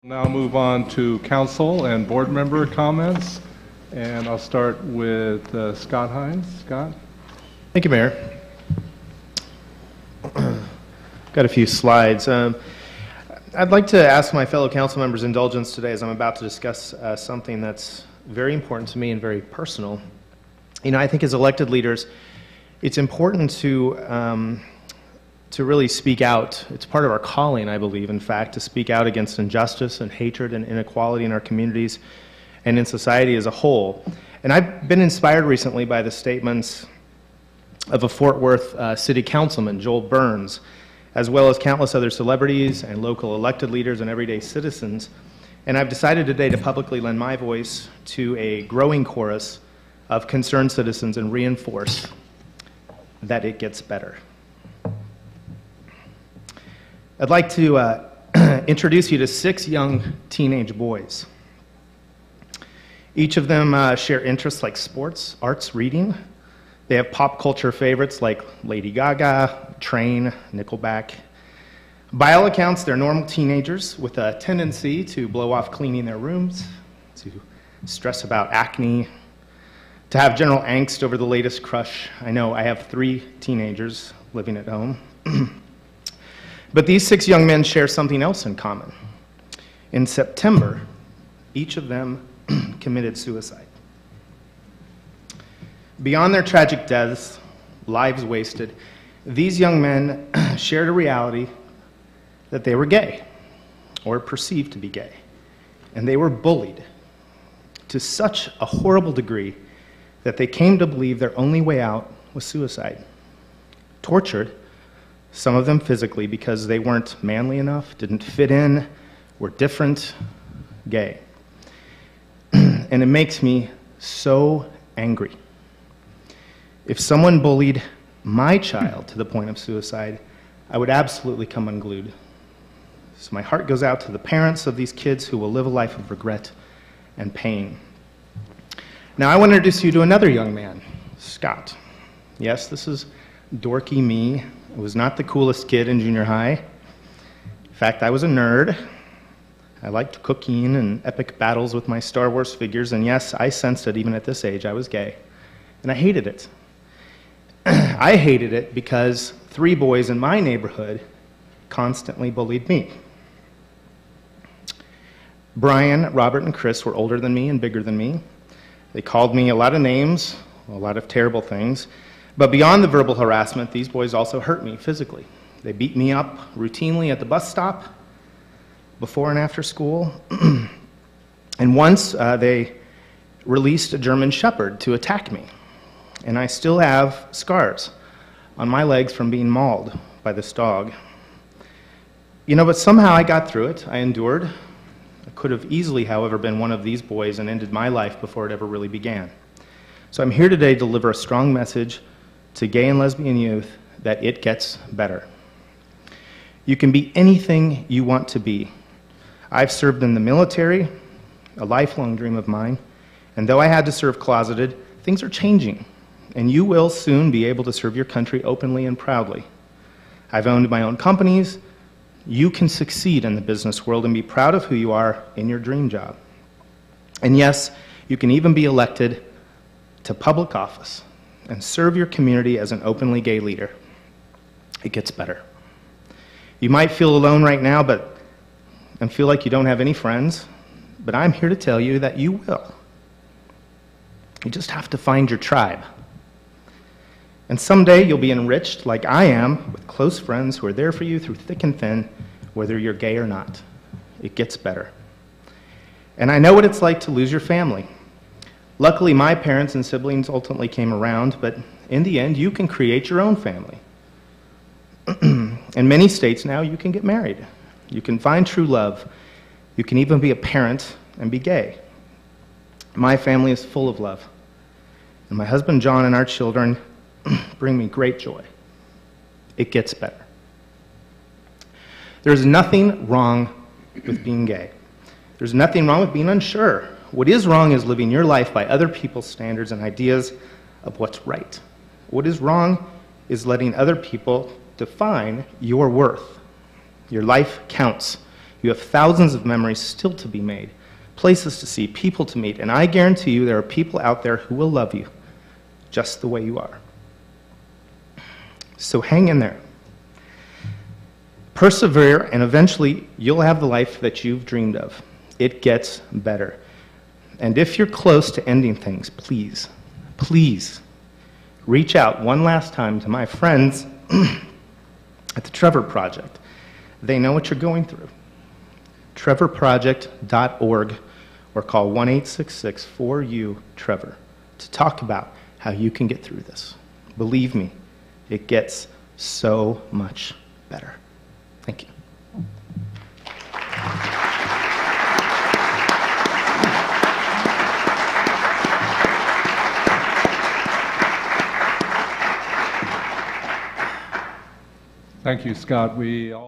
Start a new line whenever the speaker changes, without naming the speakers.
Now move on to council and board member comments, and I'll start with Scott Hines. Scott?
Thank you, Mayor. Got a few slides. I'd like to ask my fellow council members' indulgence today as I'm about to discuss something that's very important to me and very personal. You know, I think as elected leaders, it's important to really speak out. It's part of our calling, I believe, in fact, to speak out against injustice and hatred and inequality in our communities and in society as a whole. And I've been inspired recently by the statements of a Fort Worth City Councilman, Joel Burns, as well as countless other celebrities and local elected leaders and everyday citizens. And I've decided today to publicly lend my voice to a growing chorus of concerned citizens and reinforce that it gets better. I'd like to introduce you to 6 young teenage boys. Each of them share interests like sports, arts, reading. They have pop culture favorites like Lady Gaga, Train, Nickelback. By all accounts, they're normal teenagers with a tendency to blow off cleaning their rooms, to stress about acne, to have general angst over the latest crush. I know I have 3 teenagers living at home. But these 6 young men share something else in common. In September, each of them committed suicide. Beyond their tragic deaths, lives wasted, these young men shared a reality that they were gay, or perceived to be gay, and they were bullied to such a horrible degree that they came to believe their only way out was suicide. Tortured, some of them physically, because they weren't manly enough, didn't fit in, were different, gay. And it makes me so angry. If someone bullied my child to the point of suicide, I would absolutely come unglued. So my heart goes out to the parents of these kids who will live a life of regret and pain. Now I want to introduce you to another young man, Scott. Yes, this is dorky me. I was not the coolest kid in junior high. In fact, I was a nerd. I liked cooking and epic battles with my Star Wars figures, and yes, I sensed it even at this age. I was gay, and I hated it. I hated it because 3 boys in my neighborhood constantly bullied me. Brian, Robert, and Chris were older than me and bigger than me. They called me a lot of names, a lot of terrible things. But beyond the verbal harassment, these boys also hurt me physically. They beat me up routinely at the bus stop, before and after school. And once they released a German Shepherd to attack me. And I still have scars on my legs from being mauled by this dog. You know, but somehow I got through it. I endured. I could have easily, however, been one of these boys and ended my life before it ever really began. So I'm here today to deliver a strong message to gay and lesbian youth that it gets better. You can be anything you want to be. I've served in the military, a lifelong dream of mine, and though I had to serve closeted, things are changing, and you will soon be able to serve your country openly and proudly. I've owned my own companies. You can succeed in the business world and be proud of who you are in your dream job. And yes, you can even be elected to public office and serve your community as an openly gay leader. It gets better. You might feel alone right now and feel like you don't have any friends, but I'm here to tell you that you will. You just have to find your tribe. And someday you'll be enriched like I am with close friends who are there for you through thick and thin, whether you're gay or not. It gets better. And I know what it's like to lose your family. Luckily, my parents and siblings ultimately came around, but in the end, you can create your own family. In many states now, you can get married. You can find true love. You can even be a parent and be gay. My family is full of love. And my husband, John, and our children bring me great joy. It gets better. There's nothing wrong with being gay. There's nothing wrong with being unsure. What is wrong is living your life by other people's standards and ideas of what's right. What is wrong is letting other people define your worth. Your life counts. You have thousands of memories still to be made, places to see, people to meet, and I guarantee you there are people out there who will love you just the way you are. So hang in there. Persevere, and eventually you'll have the life that you've dreamed of. It gets better. And if you're close to ending things, please, please reach out one last time to my friends at the Trevor Project. They know what you're going through. trevorproject.org, or call 1-866-4U-TREVOR to talk about how you can get through this. Believe me, it gets so much better. Thank you.
Thank you, Scott. We all